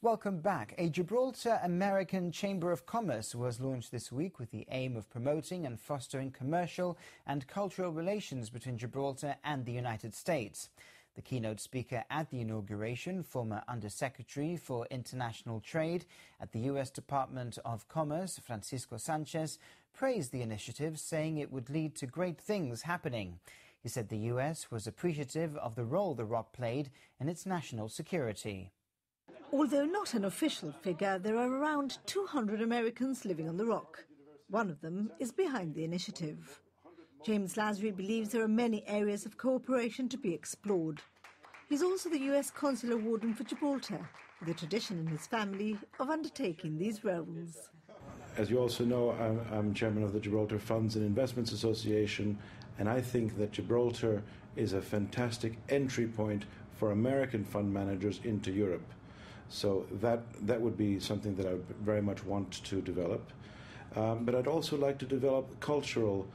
Welcome back. A Gibraltar American Chamber of Commerce was launched this week with the aim of promoting and fostering commercial and cultural relations between Gibraltar and the United States. The keynote speaker at the inauguration, former Undersecretary for International Trade at the U.S. Department of Commerce, Francisco Sanchez, praised the initiative, saying it would lead to great things happening. He said the U.S. was appreciative of the role the ROC played in its national security. Although not an official figure, there are around 200 Americans living on the ROC. One of them is behind the initiative. James Lasry believes there are many areas of cooperation to be explored. He's also the US Consular Warden for Gibraltar, with a tradition in his family of undertaking these roles. As you also know, I'm chairman of the Gibraltar Funds and Investments Association, and I think that Gibraltar is a fantastic entry point for American fund managers into Europe. So that would be something that I would very much want to develop. But I'd also like to develop cultural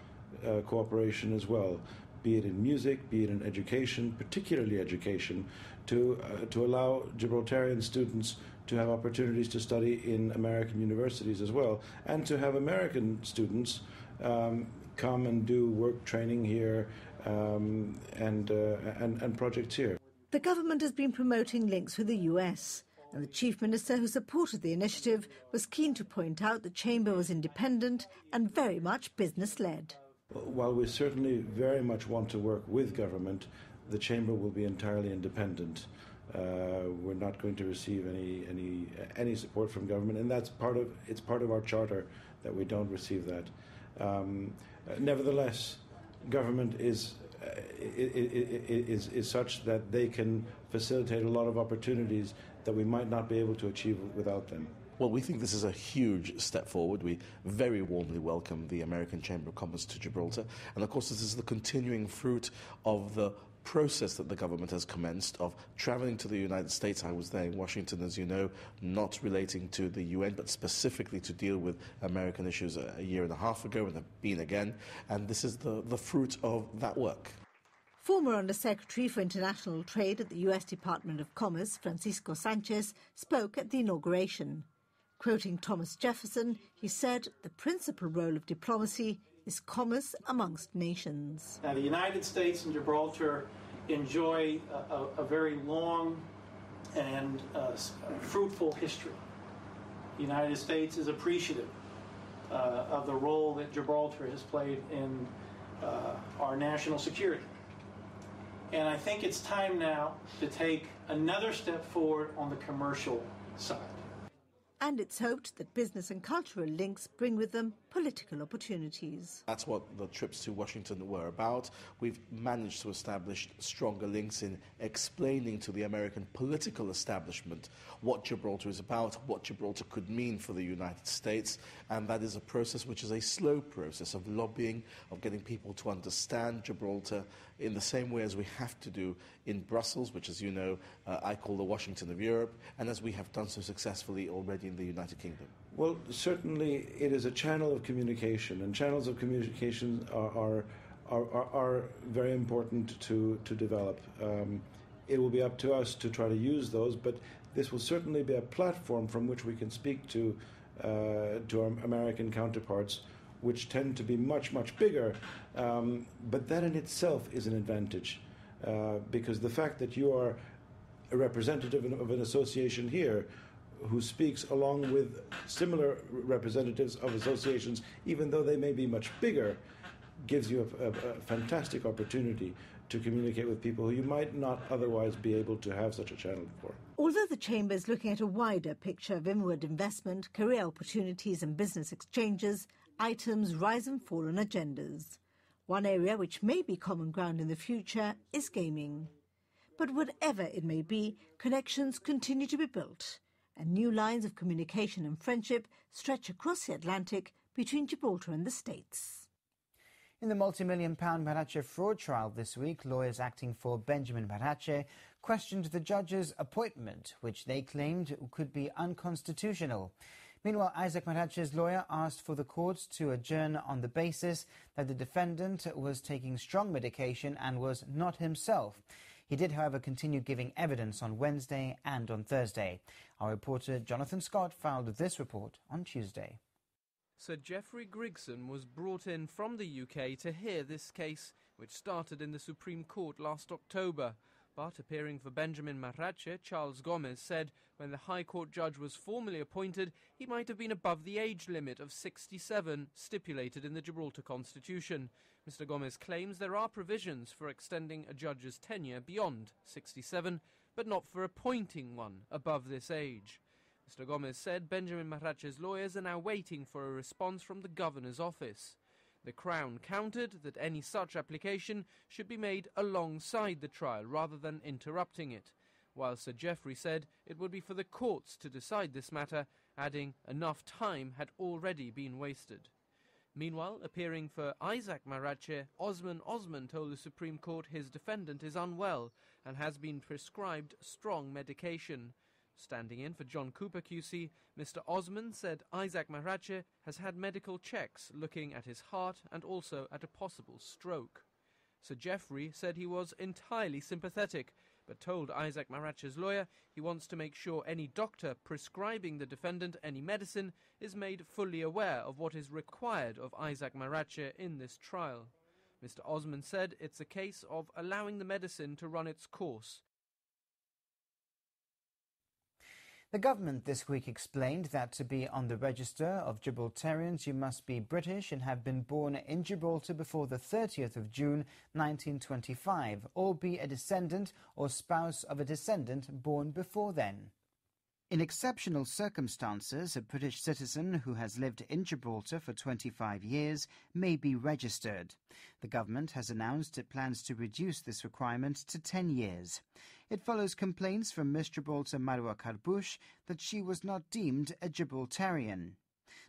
cooperation as well, be it in music, be it in education, particularly education, to allow Gibraltarian students to have opportunities to study in American universities as well, and to have American students come and do work training here and projects here. The government has been promoting links with the US, and the Chief Minister who supported the initiative was keen to point out the Chamber was independent and very much business-led. While we certainly very much want to work with government, the Chamber will be entirely independent. We're not going to receive any support from government, and it's part of our charter that we don't receive that. Nevertheless, government is such that they can facilitate a lot of opportunities that we might not be able to achieve without them. Well, we think this is a huge step forward. We very warmly welcome the American Chamber of Commerce to Gibraltar. And of course, this is the continuing fruit of the process that the government has commenced of travelling to the United States. I was there in Washington, as you know, not relating to the UN, but specifically to deal with American issues a year and a half ago, and have been again. And this is the fruit of that work. Former Undersecretary for International Trade at the US Department of Commerce, Francisco Sanchez, spoke at the inauguration. Quoting Thomas Jefferson, he said the principal role of diplomacy is commerce amongst nations. Now, the United States and Gibraltar enjoy a very long and fruitful history. The United States is appreciative of the role that Gibraltar has played in our national security. And I think it's time now to take another step forward on the commercial side. And it's hoped that business and cultural links bring with them political opportunities. That's what the trips to Washington were about. We've managed to establish stronger links in explaining to the American political establishment what Gibraltar is about, what Gibraltar could mean for the United States. And that is a process which is a slow process of lobbying, of getting people to understand Gibraltar in the same way as we have to do in Brussels, which, as you know, I call the Washington of Europe, and as we have done so successfully already in the United Kingdom. Well, certainly it is a channel of communication, and channels of communication are very important to develop. It will be up to us to try to use those, but this will certainly be a platform from which we can speak to our American counterparts, which tend to be much, much bigger. But that in itself is an advantage, because the fact that you are a representative of an association here who speaks along with similar representatives of associations, even though they may be much bigger, gives you a fantastic opportunity to communicate with people who you might not otherwise be able to have such a channel for. Although the Chamber is looking at a wider picture of inward investment, career opportunities and business exchanges, items rise and fall on agendas. One area which may be common ground in the future is gaming. But whatever it may be, connections continue to be built, and new lines of communication and friendship stretch across the Atlantic between Gibraltar and the States. In the multi-million-pound Barache fraud trial this week, lawyers acting for Benjamin Barache questioned the judge's appointment, which they claimed could be unconstitutional. Meanwhile, Isaac Barache's lawyer asked for the court to adjourn on the basis that the defendant was taking strong medication and was not himself. He did, however, continue giving evidence on Wednesday and on Thursday. Our reporter Jonathan Scott filed this report on Tuesday. Sir Geoffrey Grigson was brought in from the UK to hear this case, which started in the Supreme Court last October. But appearing for Benjamin Marache, Charles Gomez said when the High Court judge was formally appointed, he might have been above the age limit of 67 stipulated in the Gibraltar Constitution. Mr. Gomez claims there are provisions for extending a judge's tenure beyond 67, but not for appointing one above this age. Mr. Gomez said Benjamin Marache's lawyers are now waiting for a response from the Governor's office. The Crown countered that any such application should be made alongside the trial rather than interrupting it, while Sir Geoffrey said it would be for the courts to decide this matter, adding enough time had already been wasted. Meanwhile, appearing for Isaac Marache, Osman told the Supreme Court his defendant is unwell and has been prescribed strong medication. Standing in for John Cooper QC, Mr. Osman said Isaac Marache has had medical checks looking at his heart and also at a possible stroke. Sir Geoffrey said he was entirely sympathetic, but told Isaac Marache's lawyer he wants to make sure any doctor prescribing the defendant any medicine is made fully aware of what is required of Isaac Marache in this trial. Mr. Osman said it's a case of allowing the medicine to run its course. The government this week explained that to be on the register of Gibraltarians, you must be British and have been born in Gibraltar before the 30th of June 1925, or be a descendant or spouse of a descendant born before then. In exceptional circumstances, a British citizen who has lived in Gibraltar for 25 years may be registered. The government has announced it plans to reduce this requirement to 10 years. It follows complaints from Miss Gibraltar Marwa Karbush that she was not deemed a Gibraltarian.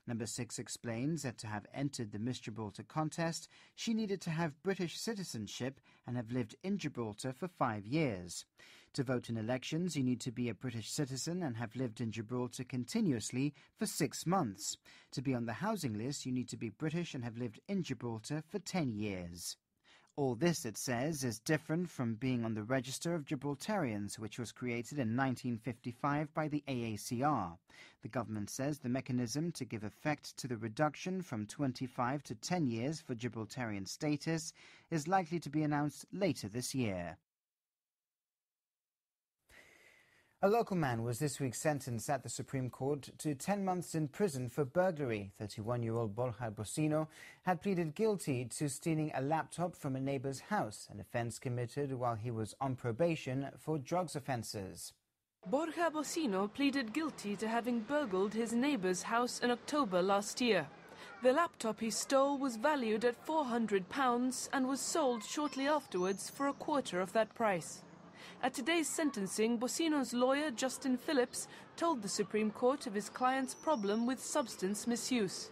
Number 6 explains that to have entered the Miss Gibraltar contest, she needed to have British citizenship and have lived in Gibraltar for 5 years. To vote in elections, you need to be a British citizen and have lived in Gibraltar continuously for 6 months. To be on the housing list, you need to be British and have lived in Gibraltar for 10 years. All this, it says, is different from being on the Register of Gibraltarians, which was created in 1955 by the AACR. The government says the mechanism to give effect to the reduction from 25 to 10 years for Gibraltarian status is likely to be announced later this year. A local man was this week sentenced at the Supreme Court to 10 months in prison for burglary. 31-year-old Borja Bocino had pleaded guilty to stealing a laptop from a neighbour's house, an offence committed while he was on probation for drugs offences. Borja Bocino pleaded guilty to having burgled his neighbour's house in October last year. The laptop he stole was valued at £400 and was sold shortly afterwards for a quarter of that price. At today's sentencing, Bocino's lawyer, Justin Phillips, told the Supreme Court of his client's problem with substance misuse.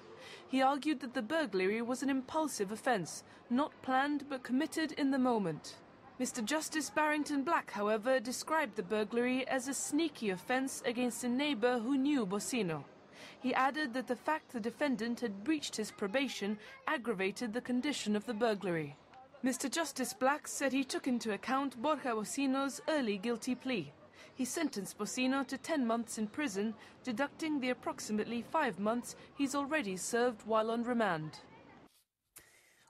He argued that the burglary was an impulsive offence, not planned but committed in the moment. Mr. Justice Barrington Black, however, described the burglary as a sneaky offence against a neighbour who knew Bocino. He added that the fact the defendant had breached his probation aggravated the condition of the burglary. Mr. Justice Black said he took into account Borja Bocino's early guilty plea. He sentenced Bocino to 10 months in prison, deducting the approximately 5 months he's already served while on remand.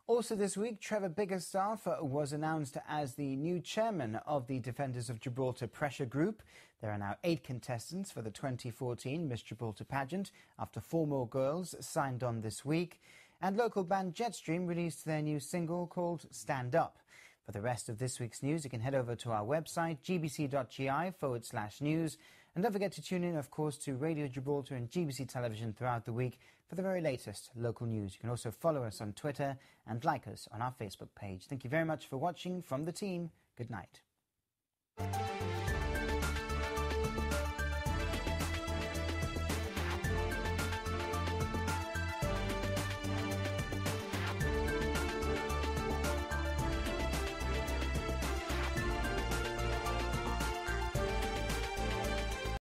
Also this week, Trevor Biggerstaff was announced as the new chairman of the Defenders of Gibraltar Pressure Group. There are now 8 contestants for the 2014 Miss Gibraltar pageant, after 4 more girls signed on this week. And local band Jetstream released their new single called Stand Up. For the rest of this week's news, you can head over to our website, gbc.gi/news. And don't forget to tune in, of course, to Radio Gibraltar and GBC Television throughout the week for the very latest local news. You can also follow us on Twitter and like us on our Facebook page. Thank you very much for watching. From the team, good night.